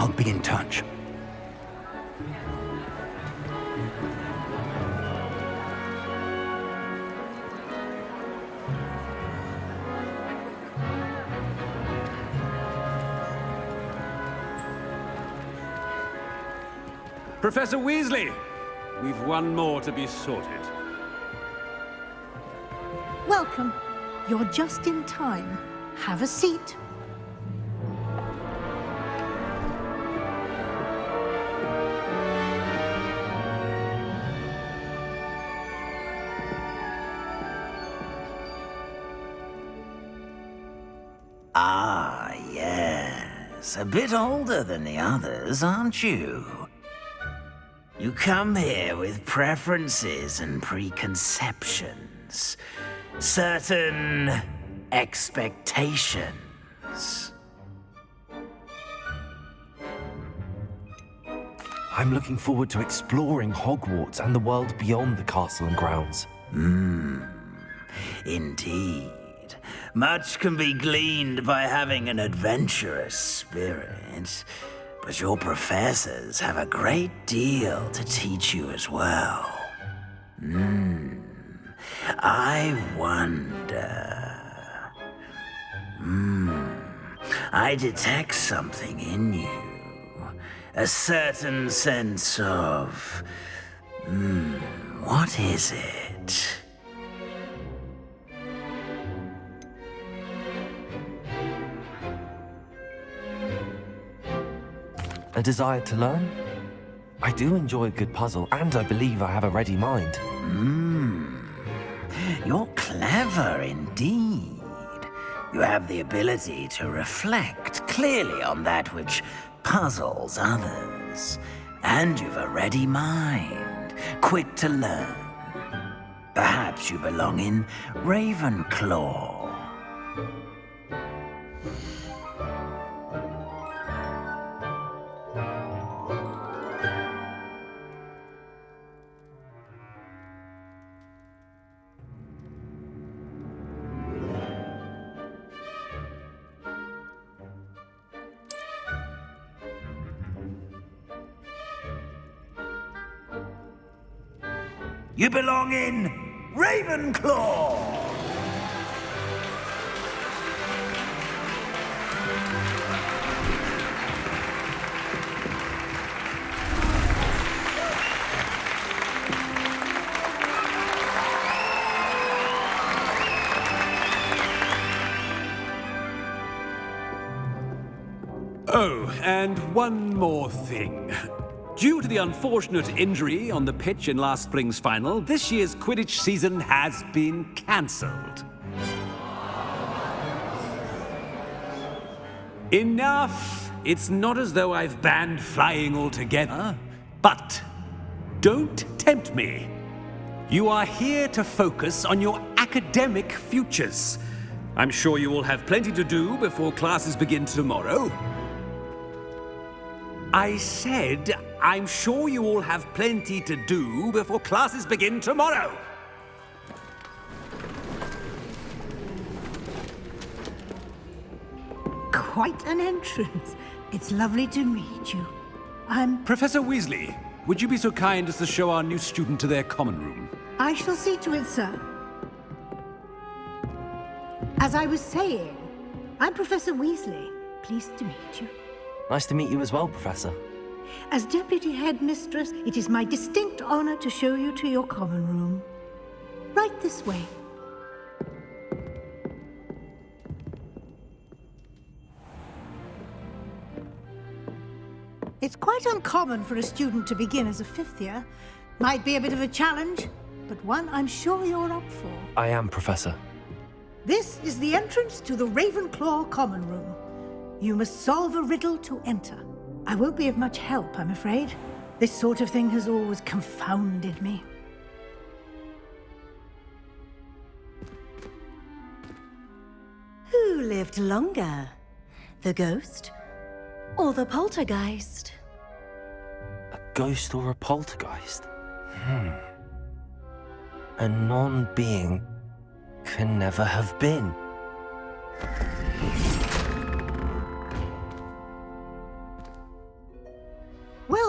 I'll be in touch. Professor Weasley, we've one more to be sorted. Welcome. You're just in time. Have a seat. Ah, yes. A bit older than the others, aren't you? You come here with preferences and preconceptions. Certain expectations. I'm looking forward to exploring Hogwarts and the world beyond the castle and grounds. Indeed. Much can be gleaned by having an adventurous spirit, but your professors have a great deal to teach you as well. I wonder... I detect something in you. A certain sense of... what is it? A desire to learn? I do enjoy a good puzzle, and I believe I have a ready mind. You're clever indeed. You have the ability to reflect clearly on that which puzzles others. And you've a ready mind, quick to learn. Perhaps you belong in Ravenclaw. You belong in Ravenclaw! Oh, and one more thing. Due to the unfortunate injury on the pitch in last spring's final, this year's Quidditch season has been cancelled. Enough! It's not as though I've banned flying altogether. But don't tempt me. You are here to focus on your academic futures. I'm sure you will have plenty to do before classes begin tomorrow. I said, I'm sure you all have plenty to do before classes begin tomorrow. Quite an entrance. It's lovely to meet you. I'm... Professor Weasley, would you be so kind as to show our new student to their common room? I shall see to it, sir. As I was saying, I'm Professor Weasley. Pleased to meet you. Nice to meet you as well, Professor. As Deputy Headmistress, it is my distinct honor to show you to your common room. Right this way. It's quite uncommon for a student to begin as a fifth year. Might be a bit of a challenge, but one I'm sure you're up for. I am, Professor. This is the entrance to the Ravenclaw common room. You must solve a riddle to enter. I won't be of much help, I'm afraid. This sort of thing has always confounded me. Who lived longer? The ghost or the poltergeist? A ghost or a poltergeist? A non-being can never have been.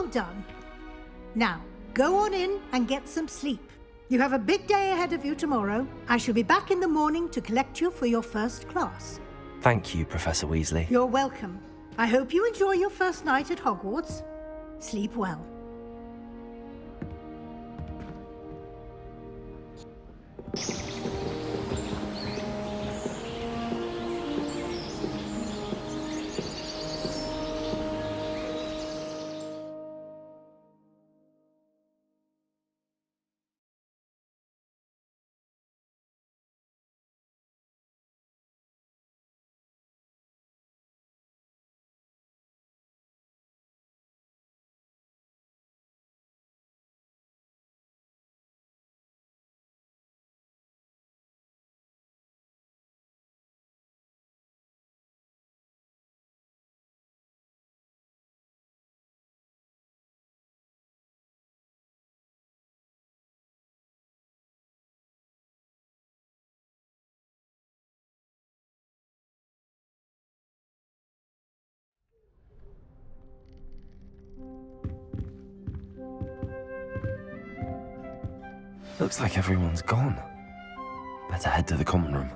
well done. Now, go on in and get some sleep. You have a big day ahead of you tomorrow. I shall be back in the morning to collect you for your first class. Thank you, Professor Weasley. You're welcome. I hope you enjoy your first night at Hogwarts. Sleep well. Looks like everyone's gone. Better head to the common room.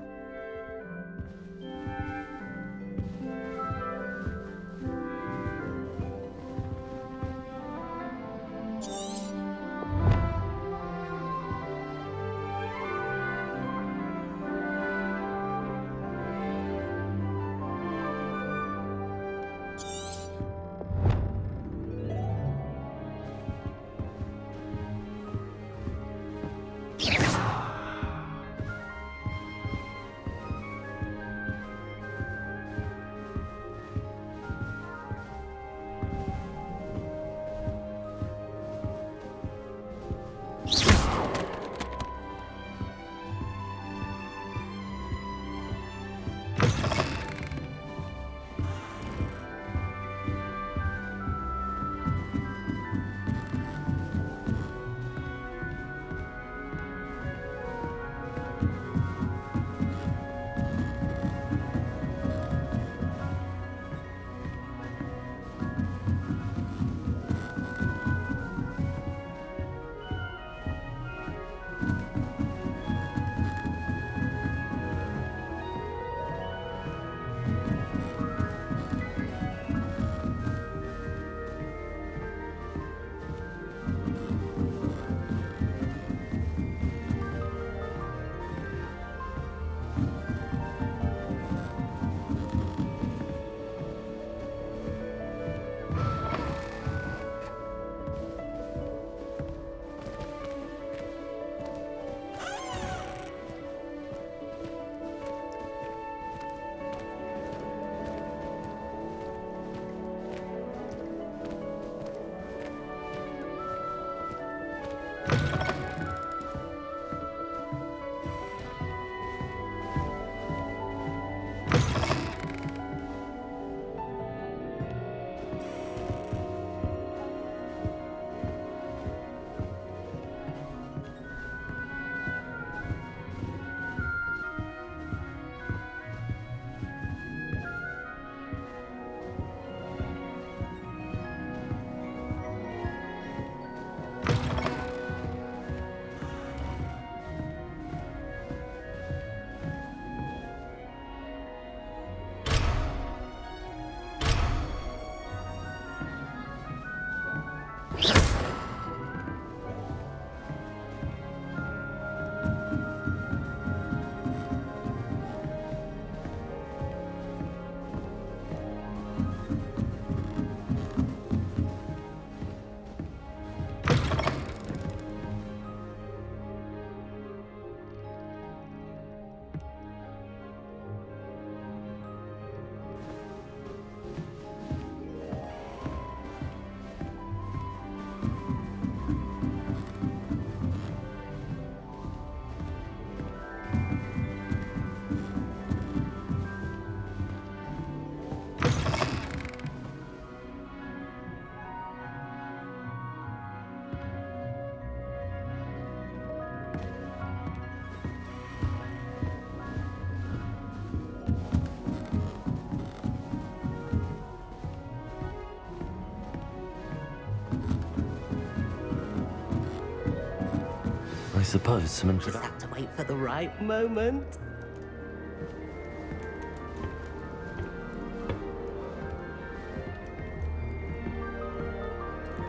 suppose some Just have to wait for the right moment.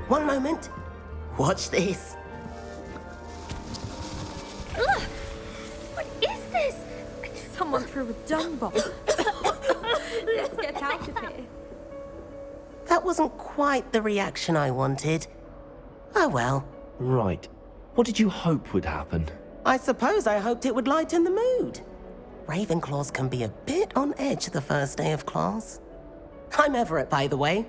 One moment. Watch this. Ugh! What is this? Someone threw a dung bomb. Let's get out of here. That wasn't quite the reaction I wanted. Oh well. Right. What did you hope would happen? I suppose I hoped it would lighten the mood. Ravenclaws can be a bit on edge the first day of class. I'm Everett, by the way.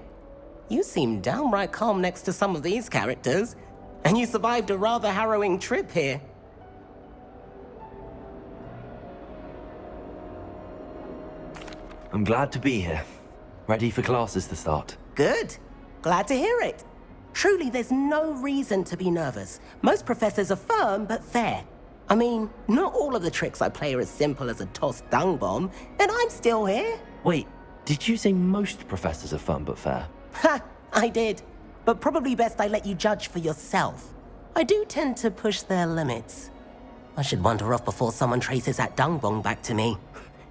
You seem downright calm next to some of these characters, and you survived a rather harrowing trip here. I'm glad to be here. Ready for classes to start. Good. Glad to hear it. Truly, there's no reason to be nervous. Most professors are firm but fair. I mean, not all of the tricks I play are as simple as a tossed dung bomb, and I'm still here. Wait, did you say most professors are fun but fair? Ha! I did. But probably best I let you judge for yourself. I do tend to push their limits. I should wander off before someone traces that dung bomb back to me.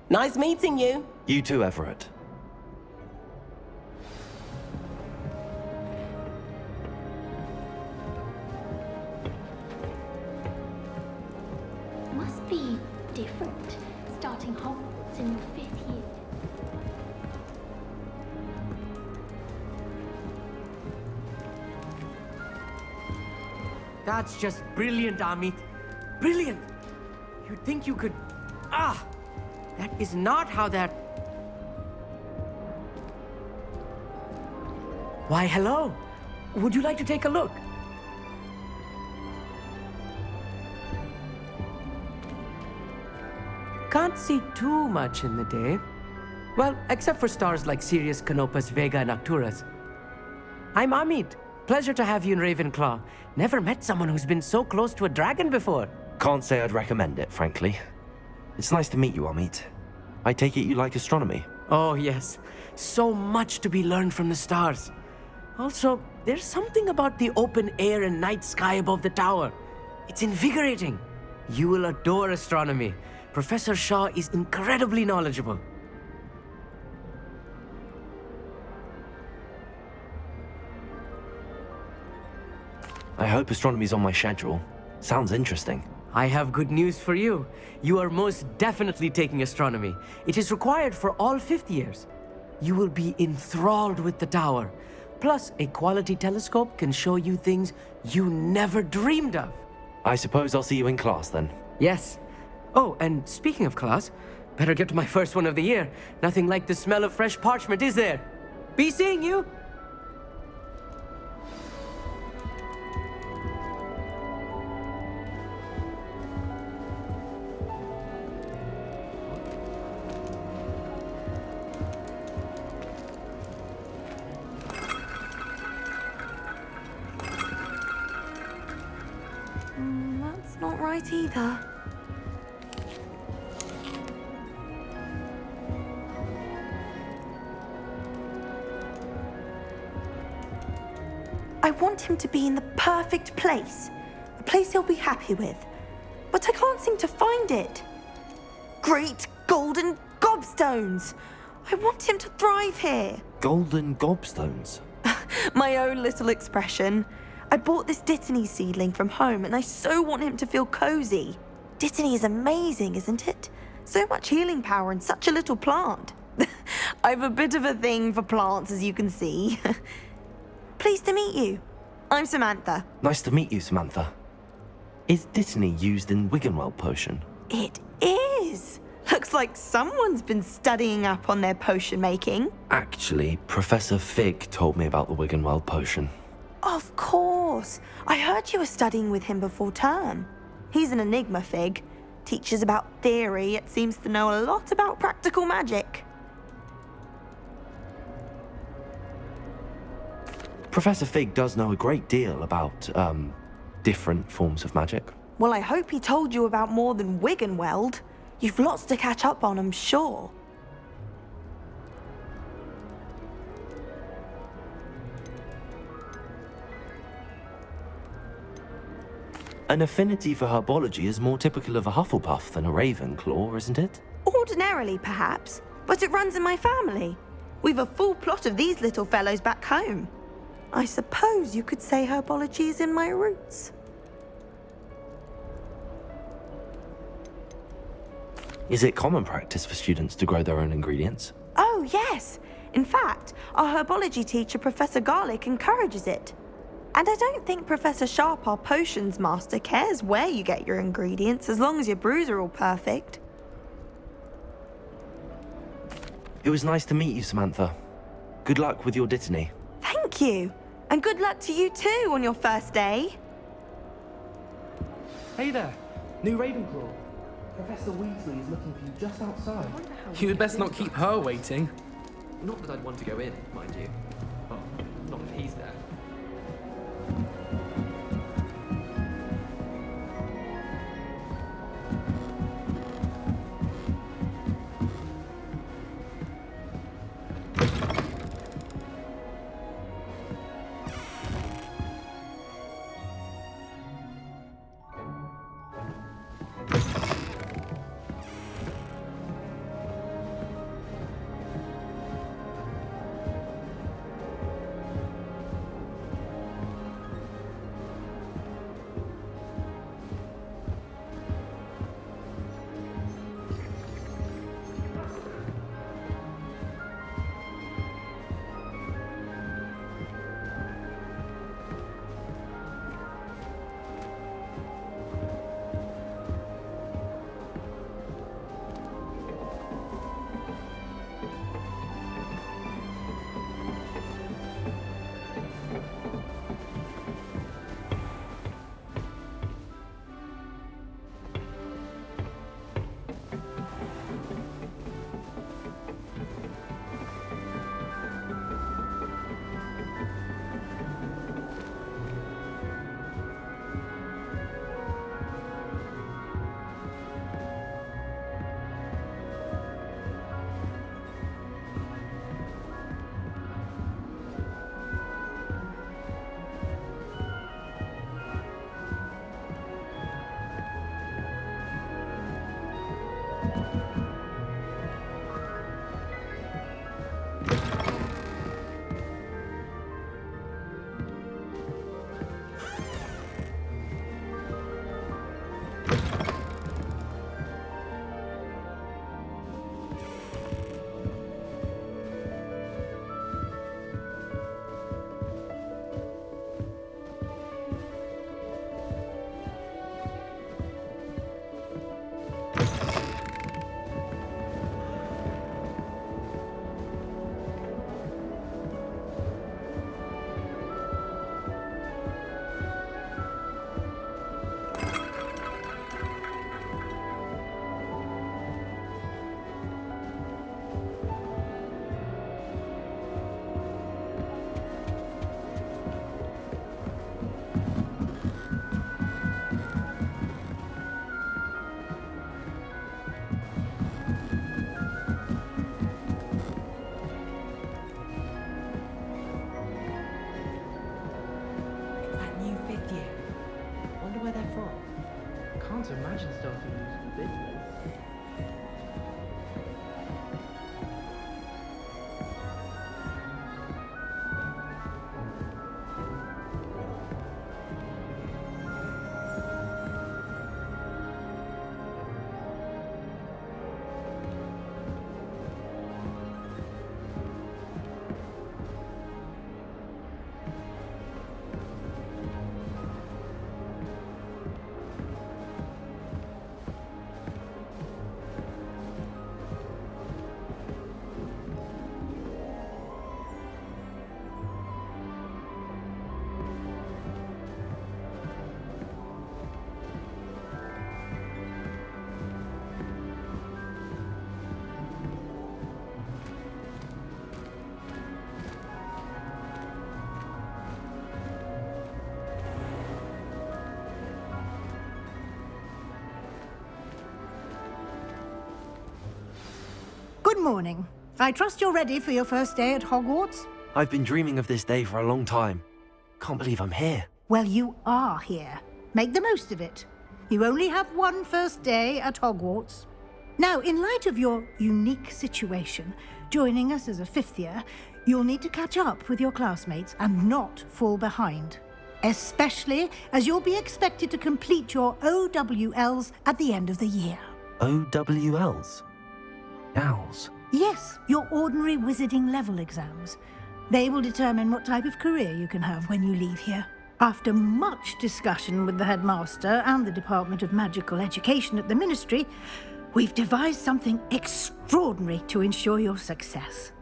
Nice meeting you. You too, Everett. Must be different, starting Hogwarts in your 5th year. That's just brilliant, Amit. Brilliant! You'd think you could... Ah! That is not how that... Why, hello. Would you like to take a look? Can't see too much in the day. Well, except for stars like Sirius, Canopus, Vega, and Arcturus. I'm Amit. Pleasure to have you in Ravenclaw. Never met someone who's been so close to a dragon before. Can't say I'd recommend it, frankly. It's nice to meet you, Amit. I take it you like astronomy. Oh, yes. So much to be learned from the stars. Also, there's something about the open air and night sky above the tower. It's invigorating. You will adore astronomy. Professor Shaw is incredibly knowledgeable. I hope astronomy's on my schedule. Sounds interesting. I have good news for you. You are most definitely taking astronomy. It is required for all 5th years. You will be enthralled with the tower. Plus, a quality telescope can show you things you never dreamed of. I suppose I'll see you in class then. Yes. Oh, and speaking of class, better get to my first one of the year. Nothing like the smell of fresh parchment, is there? Be seeing you! That's not right either. I want him to be in the perfect place. A place he'll be happy with. But I can't seem to find it. Great golden gobstones! I want him to thrive here. Golden gobstones? My own little expression. I bought this Dittany seedling from home and I so want him to feel cozy. Dittany is amazing, isn't it? So much healing power in such a little plant. I've a bit of a thing for plants, as you can see. Pleased to meet you. I'm Samantha. Nice to meet you, Samantha. Is Dittany used in Wiggenweld potion? It is. Looks like someone's been studying up on their potion making. Actually, Professor Fig told me about the Wiggenweld potion. Of course. I heard you were studying with him before term. He's an enigma, Fig. Teaches about theory, yet seems to know a lot about practical magic. Professor Fig does know a great deal about, different forms of magic. Well, I hope he told you about more than Wiggenweld. You've lots to catch up on, I'm sure. An affinity for herbology is more typical of a Hufflepuff than a Ravenclaw, isn't it? Ordinarily, perhaps, but it runs in my family. We've a full plot of these little fellows back home. I suppose you could say herbology is in my roots. Is it common practice for students to grow their own ingredients? Oh, yes. In fact, our herbology teacher, Professor Garlick, encourages it. And I don't think Professor Sharp, our potions master, cares where you get your ingredients as long as your brews are all perfect. It was nice to meet you, Samantha. Good luck with your dittany. Thank you. And good luck to you too on your first day. Hey there, new Ravenclaw. Professor Weasley is looking for you just outside. You had best not keep her waiting. Not that I'd want to go in, mind you. Well, not if he's there. Can't imagine starting using the business. Good morning. I trust you're ready for your first day at Hogwarts? I've been dreaming of this day for a long time. Can't believe I'm here. Well, you are here. Make the most of it. You only have one first day at Hogwarts. Now, in light of your unique situation, joining us as a fifth year, you'll need to catch up with your classmates and not fall behind. Especially as you'll be expected to complete your OWLs at the end of the year. OWLs? Owls? Yes, your ordinary wizarding level exams. They will determine what type of career you can have when you leave here. After much discussion with the headmaster and the Department of Magical Education at the Ministry, we've devised something extraordinary to ensure your success.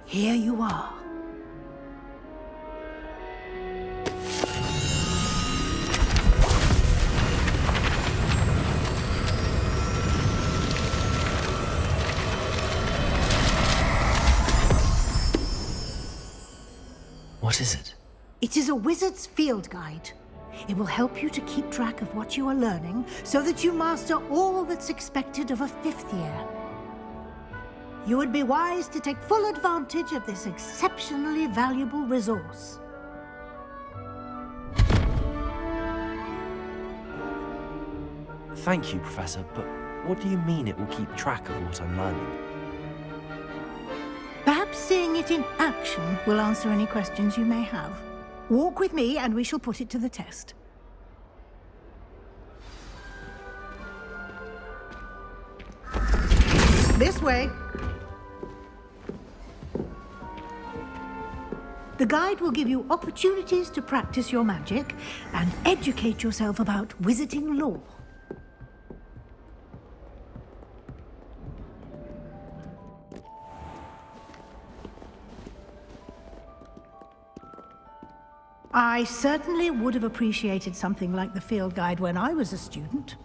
Here you are. What is it? It is a wizard's field guide. It will help you to keep track of what you are learning so that you master all that's expected of a fifth year. You would be wise to take full advantage of this exceptionally valuable resource. Thank you, Professor, but what do you mean it will keep track of what I'm learning? Perhaps seeing it in action will answer any questions you may have. Walk with me and we shall put it to the test. This way. The guide will give you opportunities to practice your magic and educate yourself about wizarding lore. I certainly would have appreciated something like the field guide when I was a student.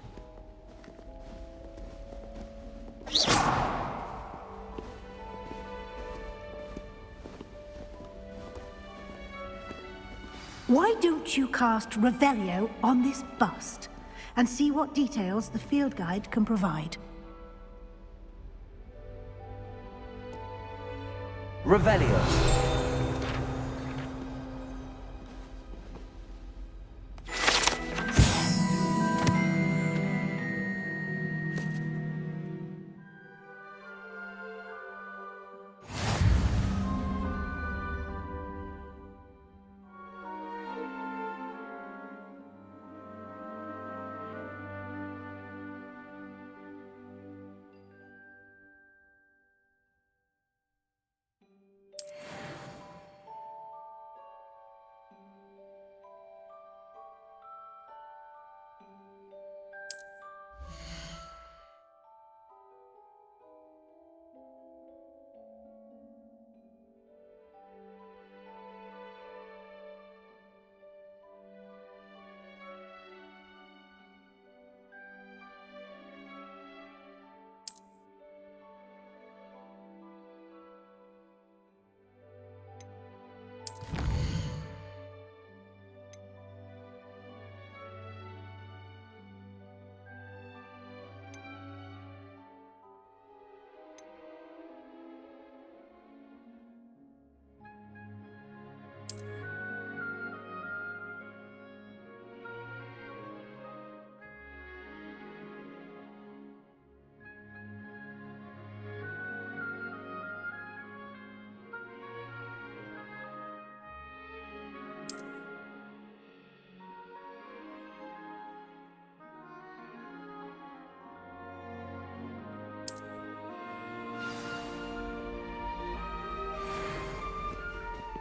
Why don't you cast Revelio on this bust and see what details the field guide can provide? Revelio.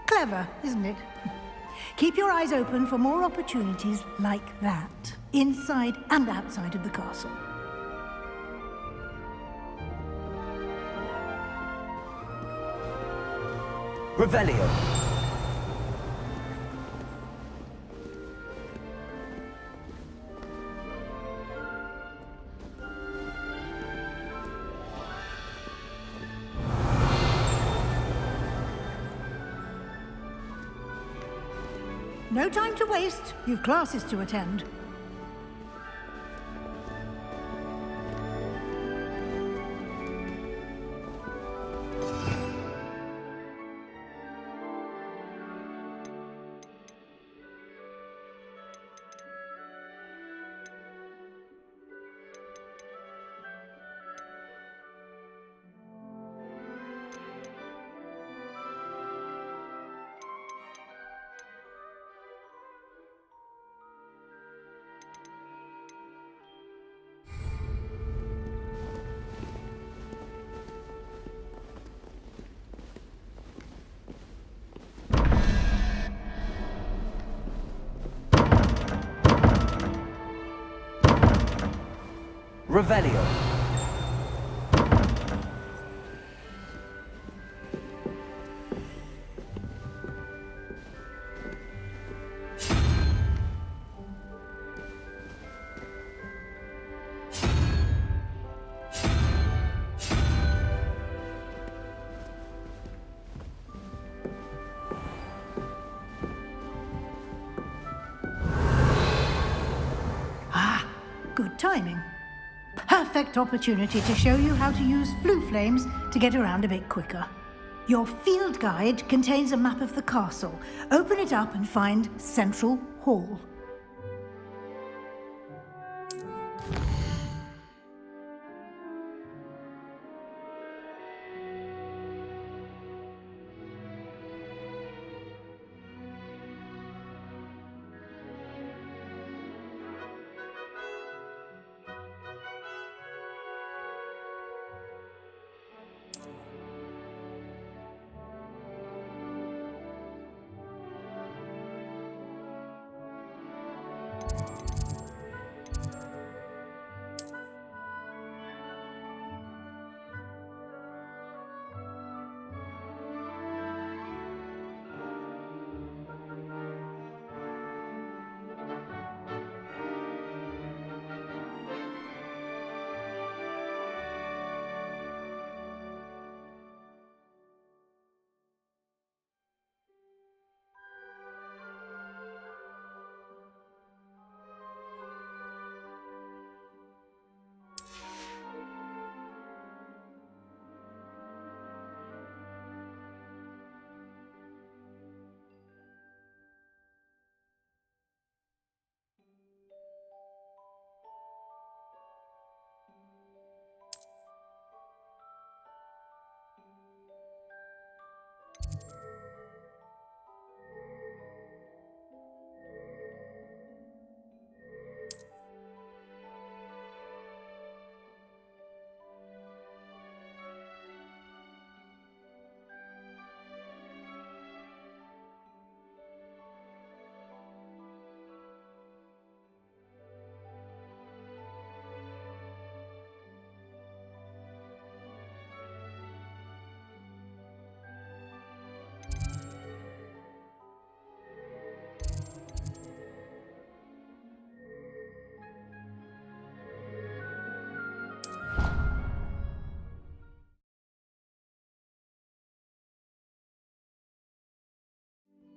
Clever, isn't it? Keep your eyes open for more opportunities like that, inside and outside of the castle. Revelio. No time to waste. You've classes to attend. Revelio. Good timing. Perfect opportunity to show you how to use flue flames to get around a bit quicker. Your field guide contains a map of the castle. Open it up and find Central Hall.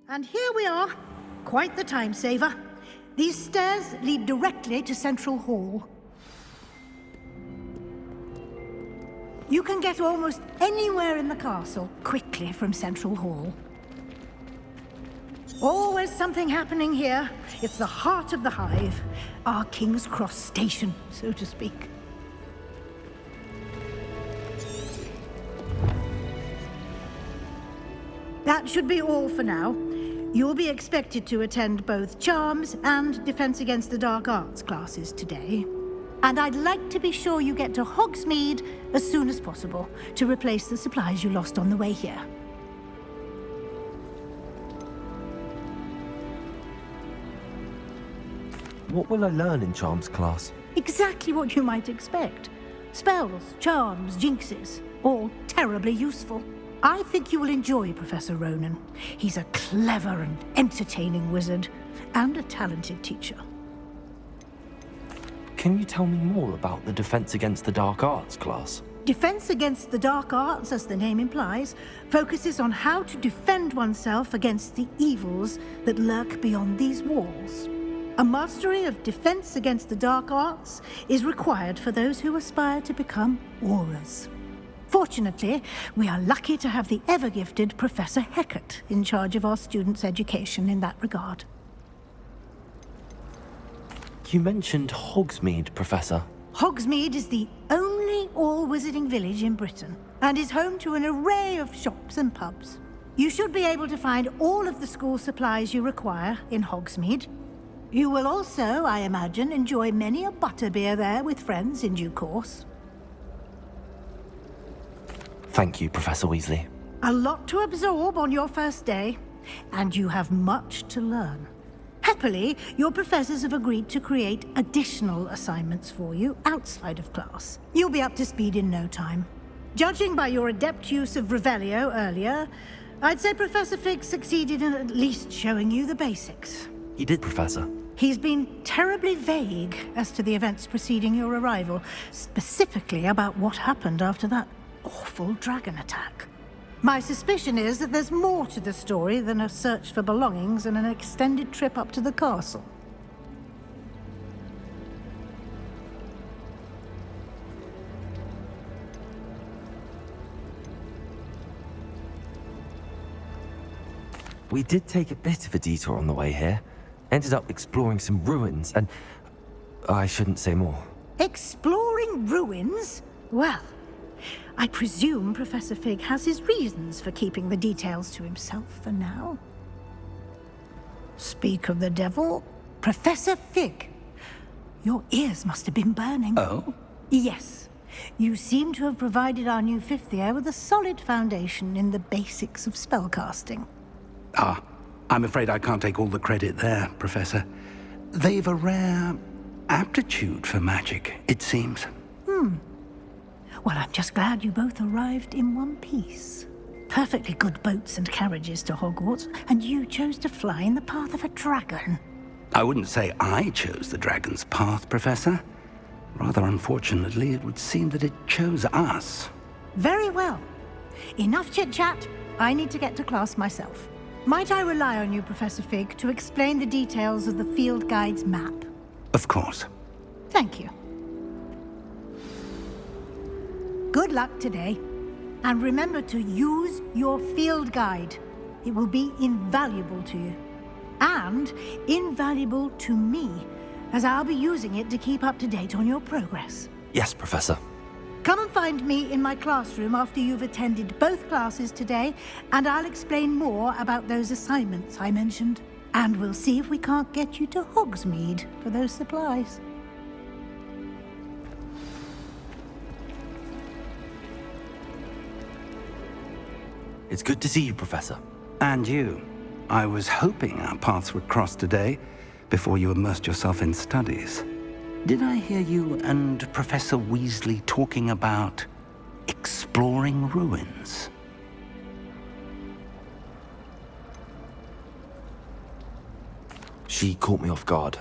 And here we are. Quite the time saver. These stairs lead directly to Central Hall. You can get almost anywhere in the castle quickly from Central Hall. Always something happening here. It's the heart of the hive. Our King's Cross station, so to speak. That should be all for now. You'll be expected to attend both Charms and Defense Against the Dark Arts classes today. And I'd like to be sure you get to Hogsmeade as soon as possible to replace the supplies you lost on the way here. What will I learn in Charms class? Exactly what you might expect. Spells, charms, jinxes, all terribly useful. I think you will enjoy Professor Ronan. He's a clever and entertaining wizard, and a talented teacher. Can you tell me more about the Defense Against the Dark Arts class? Defense Against the Dark Arts, as the name implies, focuses on how to defend oneself against the evils that lurk beyond these walls. A mastery of Defense Against the Dark Arts is required for those who aspire to become Aurors. Fortunately, we are lucky to have the ever-gifted Professor Hecat in charge of our students' education in that regard. You mentioned Hogsmeade, Professor. Hogsmeade is the only all-wizarding village in Britain, and is home to an array of shops and pubs. You should be able to find all of the school supplies you require in Hogsmeade. You will also, I imagine, enjoy many a butterbeer there with friends in due course. Thank you, Professor Weasley. A lot to absorb on your first day, and you have much to learn. Happily, your professors have agreed to create additional assignments for you outside of class. You'll be up to speed in no time. Judging by your adept use of Revelio earlier, I'd say Professor Fig succeeded in at least showing you the basics. He did, Professor. He's been terribly vague as to the events preceding your arrival, specifically about what happened after that awful dragon attack. My suspicion is that there's more to the story than a search for belongings and an extended trip up to the castle. We did take a bit of a detour on the way here. Ended up exploring some ruins, and I shouldn't say more. Exploring ruins? Well, I presume Professor Fig has his reasons for keeping the details to himself for now. Speak of the devil, Professor Fig. Your ears must have been burning. Oh? Yes. You seem to have provided our new fifth year with a solid foundation in the basics of spellcasting. Ah, I'm afraid I can't take all the credit there, Professor. They've a rare aptitude for magic, it seems. Well, I'm just glad you both arrived in one piece. Perfectly good boats and carriages to Hogwarts, and you chose to fly in the path of a dragon. I wouldn't say I chose the dragon's path, Professor. Rather unfortunately, it would seem that it chose us. Very well. Enough chit-chat. I need to get to class myself. Might I rely on you, Professor Fig, to explain the details of the field guide's map? Of course. Thank you. Good luck today. And remember to use your field guide. It will be invaluable to you. And invaluable to me, as I'll be using it to keep up to date on your progress. Yes, Professor. Come and find me in my classroom after you've attended both classes today, and I'll explain more about those assignments I mentioned. And we'll see if we can't get you to Hogsmeade for those supplies. It's good to see you, Professor. And you. I was hoping our paths would cross today, before you immersed yourself in studies. Did I hear you and Professor Weasley talking about exploring ruins? She caught me off guard.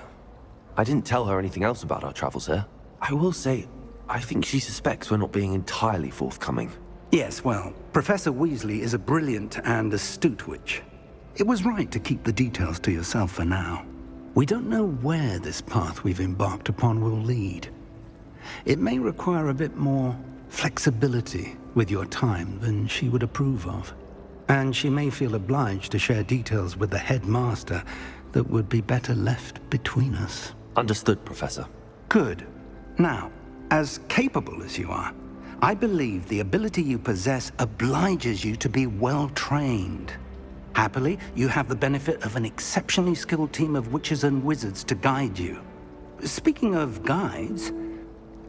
I didn't tell her anything else about our travels here. I will say, I think she suspects we're not being entirely forthcoming. Yes, well, Professor Weasley is a brilliant and astute witch. It was right to keep the details to yourself for now. We don't know where this path we've embarked upon will lead. It may require a bit more flexibility with your time than she would approve of. And she may feel obliged to share details with the headmaster that would be better left between us. Understood, Professor. Good. Now, as capable as you are, I believe the ability you possess obliges you to be well trained. Happily, you have the benefit of an exceptionally skilled team of witches and wizards to guide you. Speaking of guides,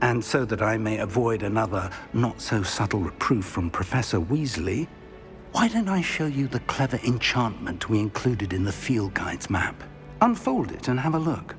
and so that I may avoid another not-so-subtle reproof from Professor Weasley, why don't I show you the clever enchantment we included in the field guide's map? Unfold it and have a look.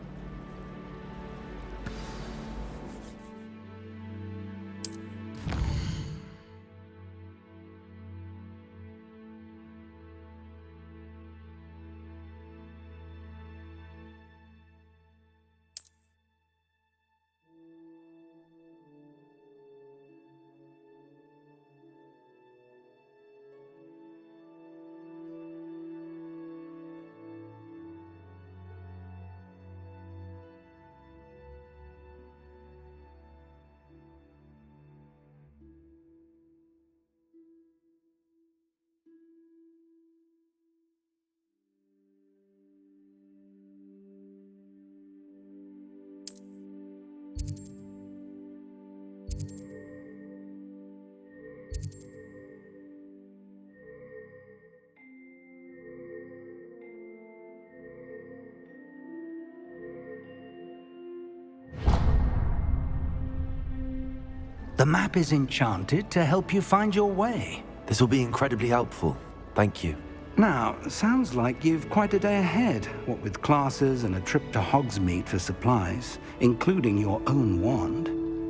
The map is enchanted to help you find your way. This will be incredibly helpful. Thank you. Now, sounds like you've quite a day ahead, what with classes and a trip to Hogsmeade for supplies, including your own wand.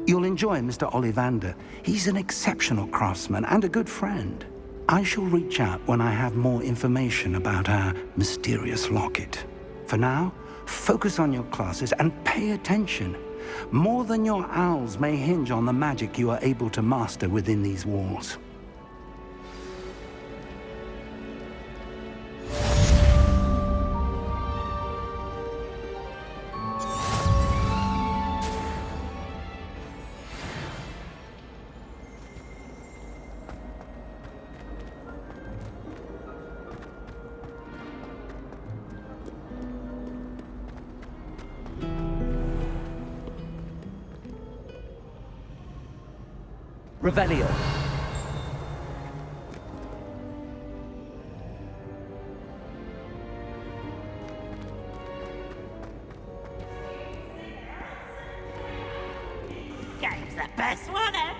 You'll enjoy Mr. Ollivander. He's an exceptional craftsman and a good friend. I shall reach out when I have more information about our mysterious locket. For now, focus on your classes and pay attention. More than your owls may hinge on the magic you are able to master within these walls. Revelio. Game's the best one ever.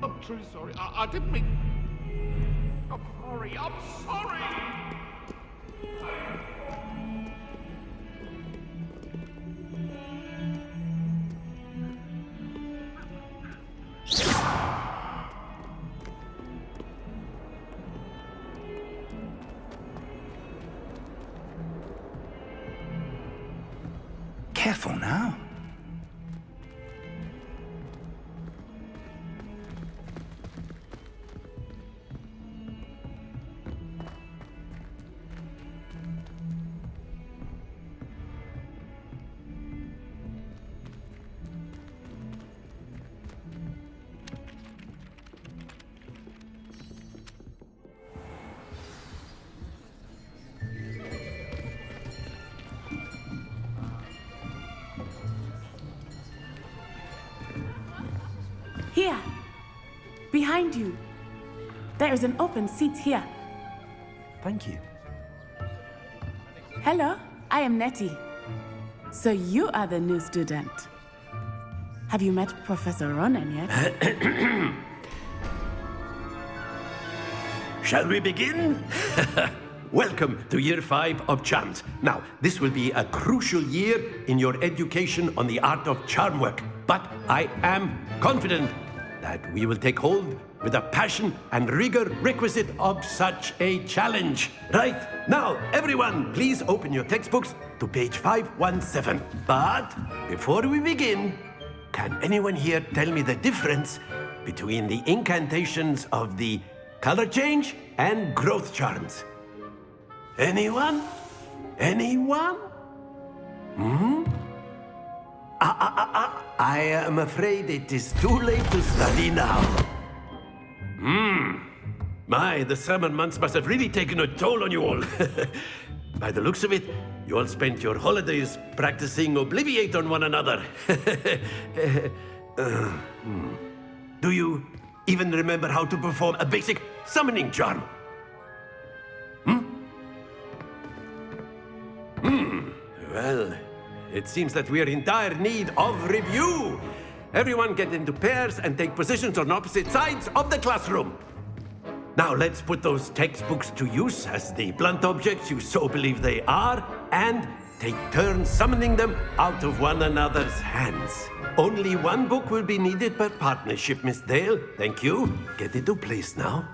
I'm truly sorry. I didn't mean... I'm sorry. I'm sorry! Careful now. Here, behind you. There is an open seat here. Thank you. Hello, I am Nettie. So you are the new student. Have you met Professor Ronan yet? Shall we begin? Welcome to Year 5 of Charms. Now, this will be a crucial year in your education on the art of charm work. But I am confident that we will take hold with the passion and rigor requisite of such a challenge. Right, now, everyone, please open your textbooks to page 517. But before we begin, can anyone here tell me the difference between the incantations of the color change and growth charms? Anyone? Anyone? I am afraid it is too late to study now. My, the summer months must have really taken a toll on you all. By the looks of it, you all spent your holidays practicing Obliviate on one another. Do you even remember how to perform a basic summoning charm? Well, it seems that we are in dire need of review. Everyone get into pairs and take positions on opposite sides of the classroom. Now let's put those textbooks to use as the blunt objects you so believe they are, and take turns summoning them out of one another's hands. Only one book will be needed per partnership, Miss Dale. Thank you. Get into place now.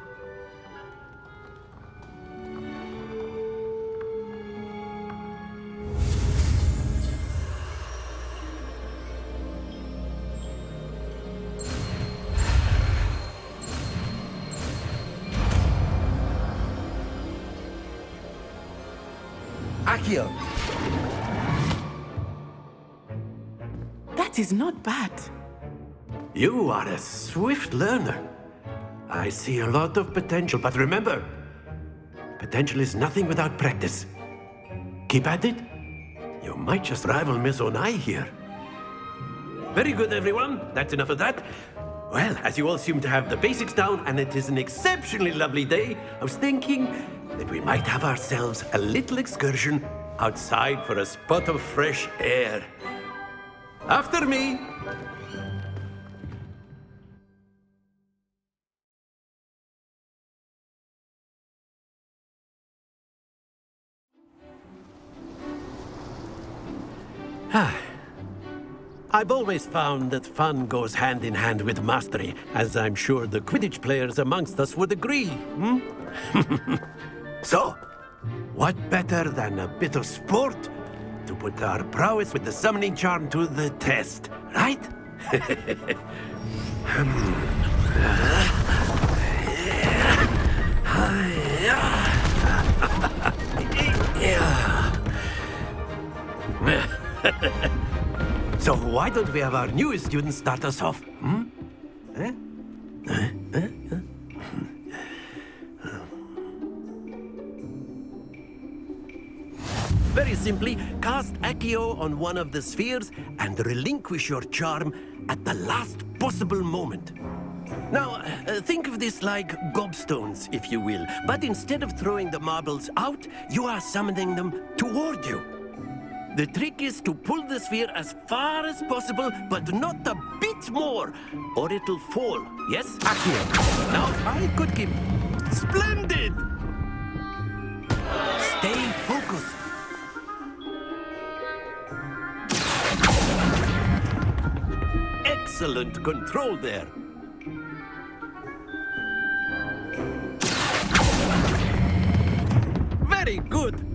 Accio! That is not bad. You are a swift learner. I see a lot of potential, but remember, potential is nothing without practice. Keep at it. You might just rival Miss Onai here. Very good, everyone. That's enough of that. Well, as you all seem to have the basics down, and it is an exceptionally lovely day, I was thinking that we might have ourselves a little excursion outside for a spot of fresh air. After me. I've always found that fun goes hand in hand with mastery, as I'm sure the Quidditch players amongst us would agree. So, what better than a bit of sport to put our prowess with the summoning charm to the test, right? So why don't we have our newest student start us off? Very simply, cast Accio on one of the spheres and relinquish your charm at the last possible moment. Now, think of this like gobstones, if you will, but instead of throwing the marbles out, you are summoning them toward you. The trick is to pull the sphere as far as possible, but not a bit more, or it'll fall. Yes? Accio. Now, I could keep... Splendid! Stay focused. Excellent control there. Very good.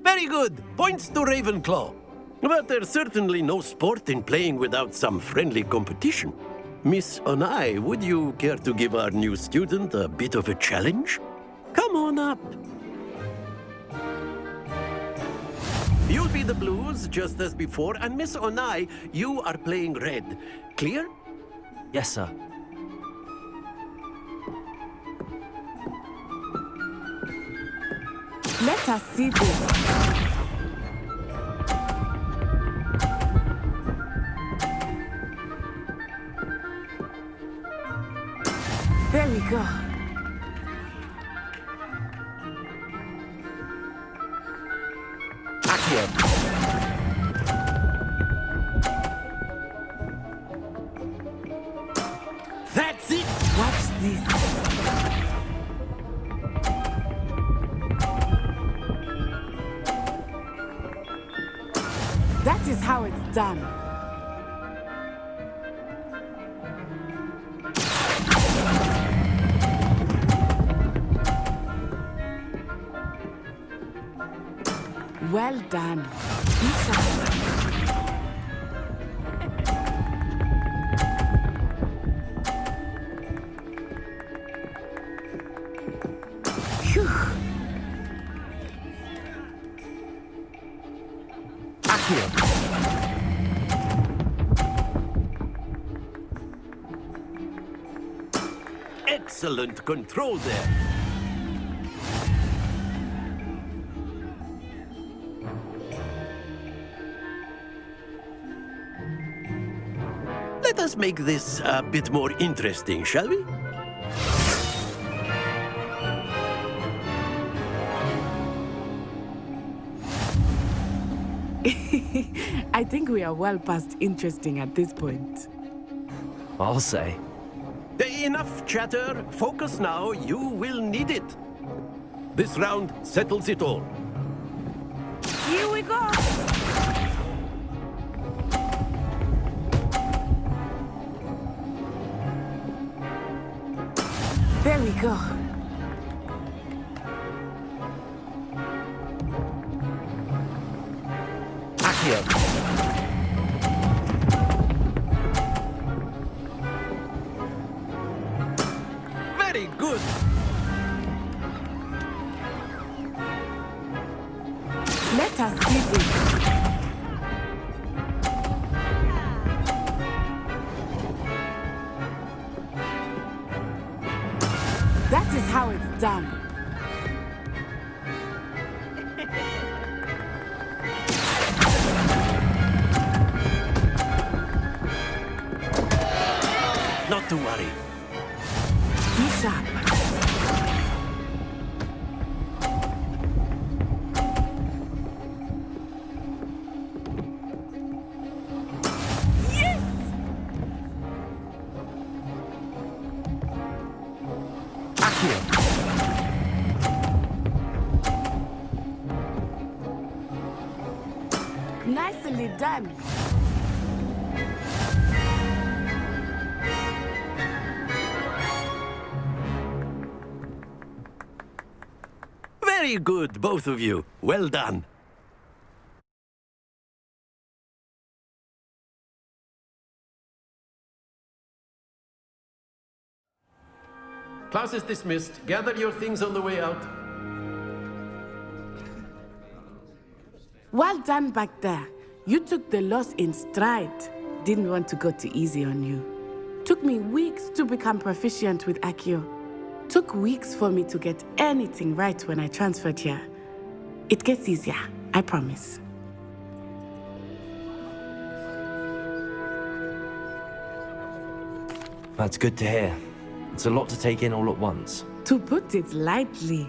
Very good. Points to Ravenclaw. But there's certainly no sport in playing without some friendly competition. Miss Onai, would you care to give our new student a bit of a challenge? Come on up. You'll be the blues, just as before, and Miss Onai, you are playing red. Clear? Yes, sir. Let us see this. There we go. Accio. That's it! Watch this. That is how it's done. Well done. Phew. Accio. Excellent control there. Let us make this a bit more interesting, shall we? I think we are well past interesting at this point. I'll say. Enough chatter. Focus now. You will need it. This round settles it all. Here we go. There we go. Accio. Very good. Let us see this. That is how it's done. Not to worry. Be sharp. Nicely done. Very good, both of you. Well done. Class is dismissed. Gather your things on the way out. Well done back there. You took the loss in stride. Didn't want to go too easy on you. Took me weeks to become proficient with Accio. Took weeks for me to get anything right when I transferred here. It gets easier, I promise. That's good to hear. It's a lot to take in all at once. To put it lightly,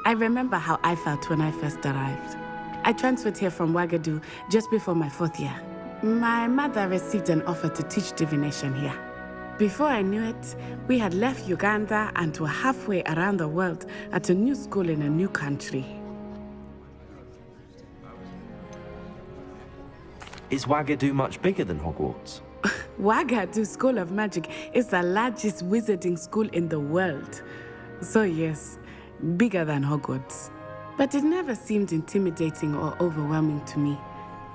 I remember how I felt when I first arrived. I transferred here from Wagadu just before my 4th year. My mother received an offer to teach divination here. Before I knew it, we had left Uganda and were halfway around the world at a new school in a new country. Is Wagadu much bigger than Hogwarts? Wagadu School of Magic is the largest wizarding school in the world. So yes, bigger than Hogwarts. But it never seemed intimidating or overwhelming to me.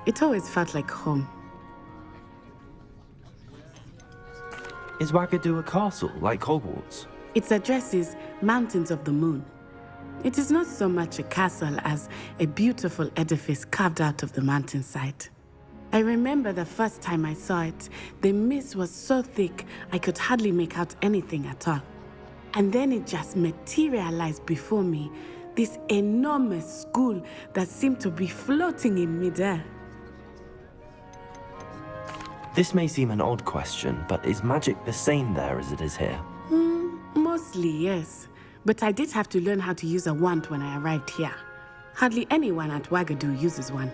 It always felt like home. Is Wagadu a castle, like Hogwarts? Its address is Mountains of the Moon. It is not so much a castle as a beautiful edifice carved out of the mountainside. I remember the first time I saw it, the mist was so thick I could hardly make out anything at all. And then it just materialized before me, this enormous school that seemed to be floating in midair. This may seem an odd question, but is magic the same there as it is here? Mostly, yes. But I did have to learn how to use a wand when I arrived here. Hardly anyone at Wagadu uses one.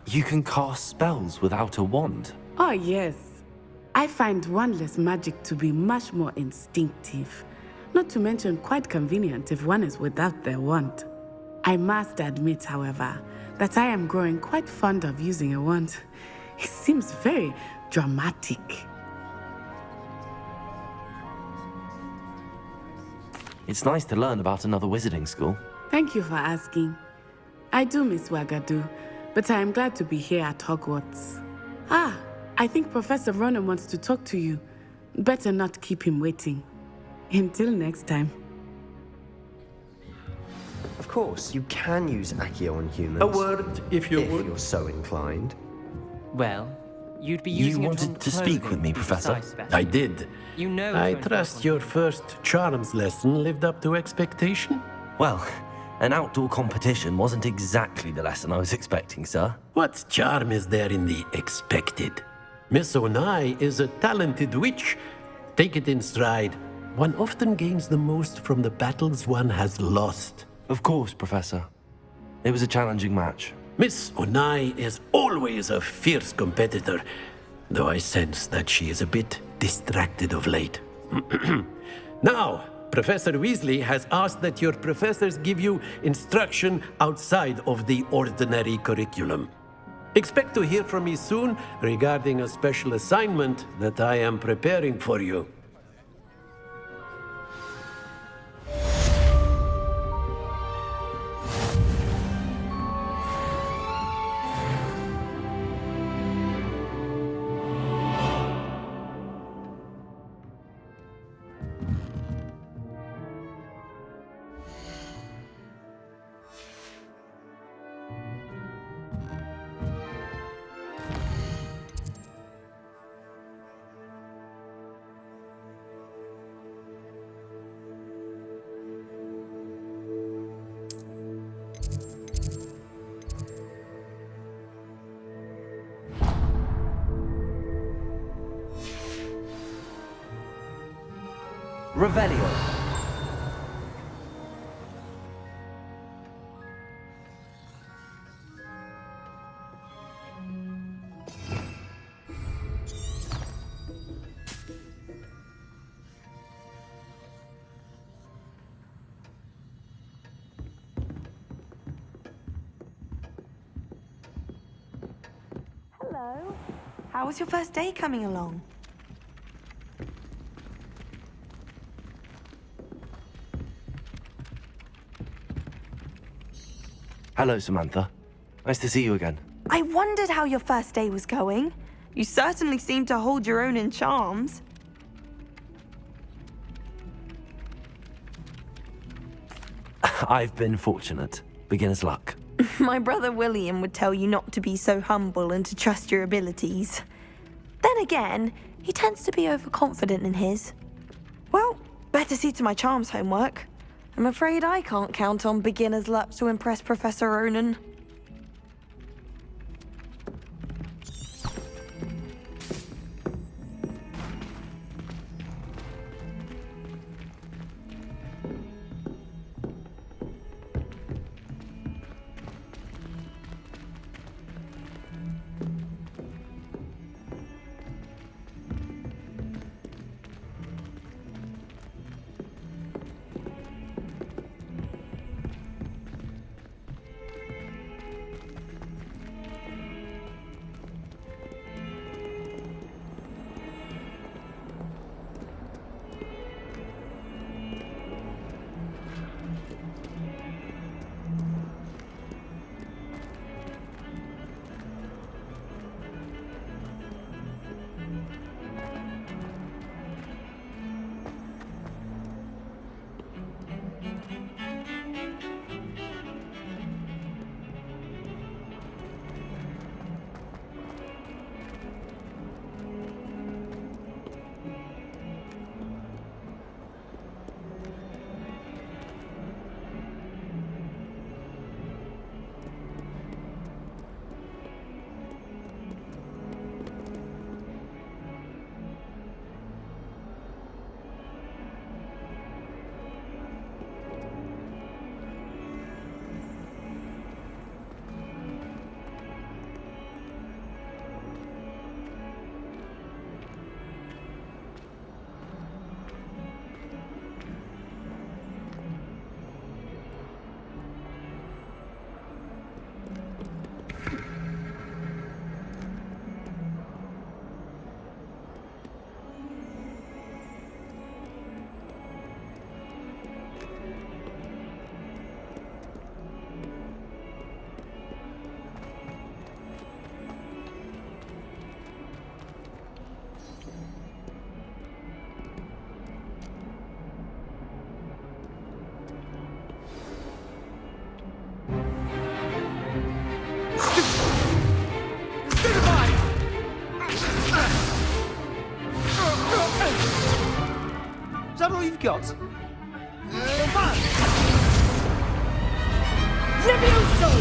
You can cast spells without a wand? Oh, yes. I find wandless magic to be much more instinctive. Not to mention quite convenient if one is without their wand. I must admit, however, that I am growing quite fond of using a wand. It seems very dramatic. It's nice to learn about another wizarding school. Thank you for asking. I do miss Wagadu, but I am glad to be here at Hogwarts. Ah, I think Professor Ronan wants to talk to you. Better not keep him waiting. Until next time. Of course, you can use Accio on humans. A word, if you would. If you're so inclined. Well, you'd be You using it wanted on to speak clothing, with me, to be Professor? precise, better. I did. You know I it's going to trust work your first charms lesson lived up to expectation? Well, an outdoor competition wasn't exactly the lesson I was expecting, sir. What charm is there in the expected? Miss Onai is a talented witch. Take it in stride. One often gains the most from the battles one has lost. Of course, Professor. It was a challenging match. Miss Onai is always a fierce competitor, though I sense that she is a bit distracted of late. Now, Professor Weasley has asked that your professors give you instruction outside of the ordinary curriculum. Expect to hear from me soon regarding a special assignment that I am preparing for you. Revelio. Hello. How was your first day coming along? Hello, Samantha. Nice to see you again. I wondered how your first day was going. You certainly seem to hold your own in charms. I've been fortunate. Beginner's luck. My brother William would tell you not to be so humble and to trust your abilities. Then again, he tends to be overconfident in his. Well, better see to my charms homework. I'm afraid I can't count on beginner's luck to impress Professor Ronan. Is that all you've got? Levioso!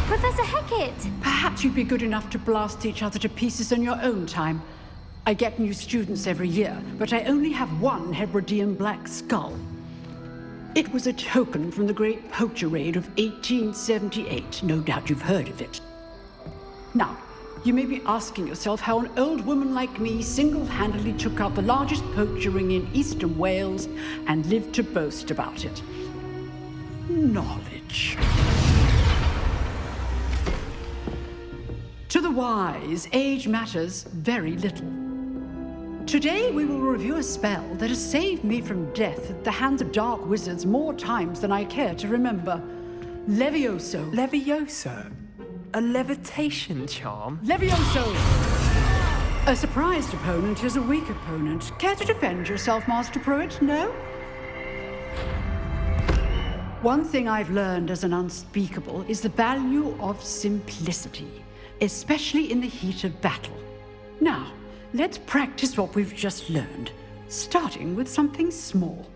Professor Hecat! Perhaps you'd be good enough to blast each other to pieces in your own time. I get new students every year, but I only have one Hebridean black skull. It was a token from the Great Poacher Raid of 1878. No doubt you've heard of it. Now, you may be asking yourself how an old woman like me single-handedly took out the largest poacher ring in eastern Wales and lived to boast about it. Knowledge. To the wise, age matters very little. Today we will review a spell that has saved me from death at the hands of dark wizards more times than I care to remember. Levioso. Levioso? A levitation charm? Levioso! A surprised opponent is a weak opponent. Care to defend yourself, Master Pruitt? No? One thing I've learned as an unspeakable is the value of simplicity, especially in the heat of battle. Now, let's practice what we've just learned, starting with something small.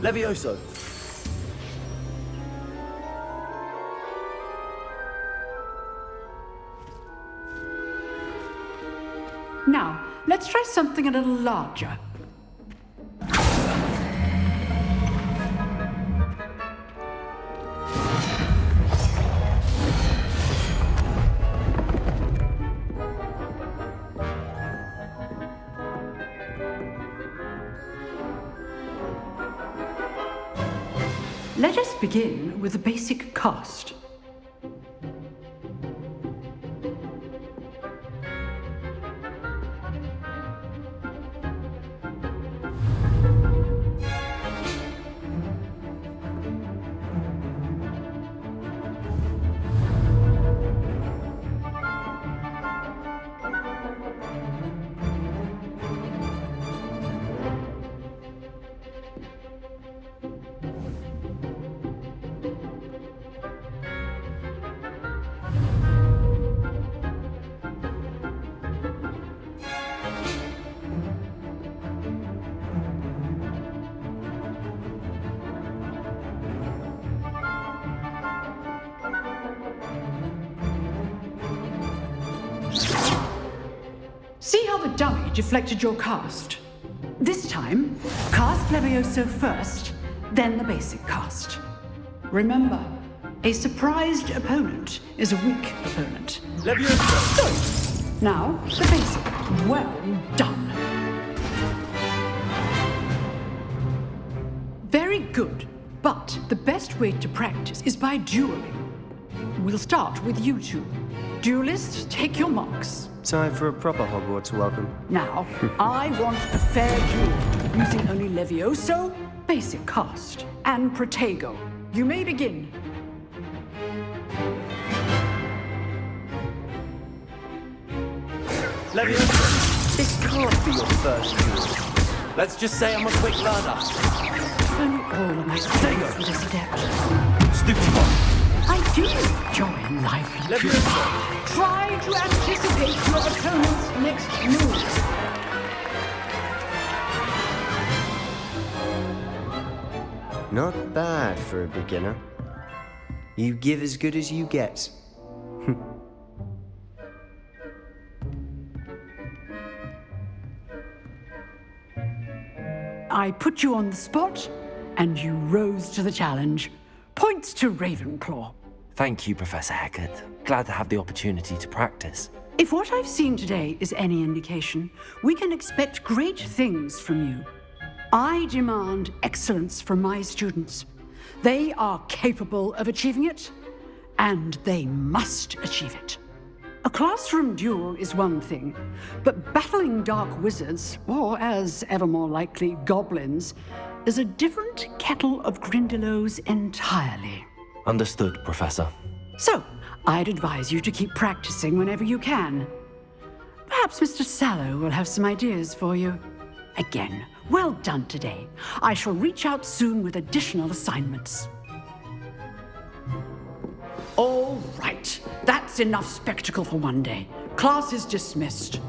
Levioso! Now, let's try something a little larger. Let us begin with the basic cast. See how the dummy deflected your cast? This time, cast Levioso first, then the basic cast. Remember, a surprised opponent is a weak opponent. Levioso! Now, the basic. Well done. Very good. But the best way to practice is by dueling. We'll start with you two. Duelists, take your marks. Time for a proper Hogwarts welcome. Now, I want a fair duel, using only Levioso, basic cast, and Protego. You may begin. Levioso! This can't be your first duel. Let's just say I'm a quick learner. If only all of my students were this adept. Stupid. I do enjoy lively duels. Try to anticipate your opponent's next move. Not bad for a beginner. You give as good as you get. I put you on the spot, and you rose to the challenge. Points to Ravenclaw. Thank you, Professor Hecat. Glad to have the opportunity to practice. If what I've seen today is any indication, we can expect great things from you. I demand excellence from my students. They are capable of achieving it, and they must achieve it. A classroom duel is one thing, but battling dark wizards, or as ever more likely, goblins, is a different kettle of Grindylows entirely. Understood, Professor. So, I'd advise you to keep practicing whenever you can. Perhaps Mr. Sallow will have some ideas for you. Again, well done today. I shall reach out soon with additional assignments. All right, that's enough spectacle for one day. Class is dismissed.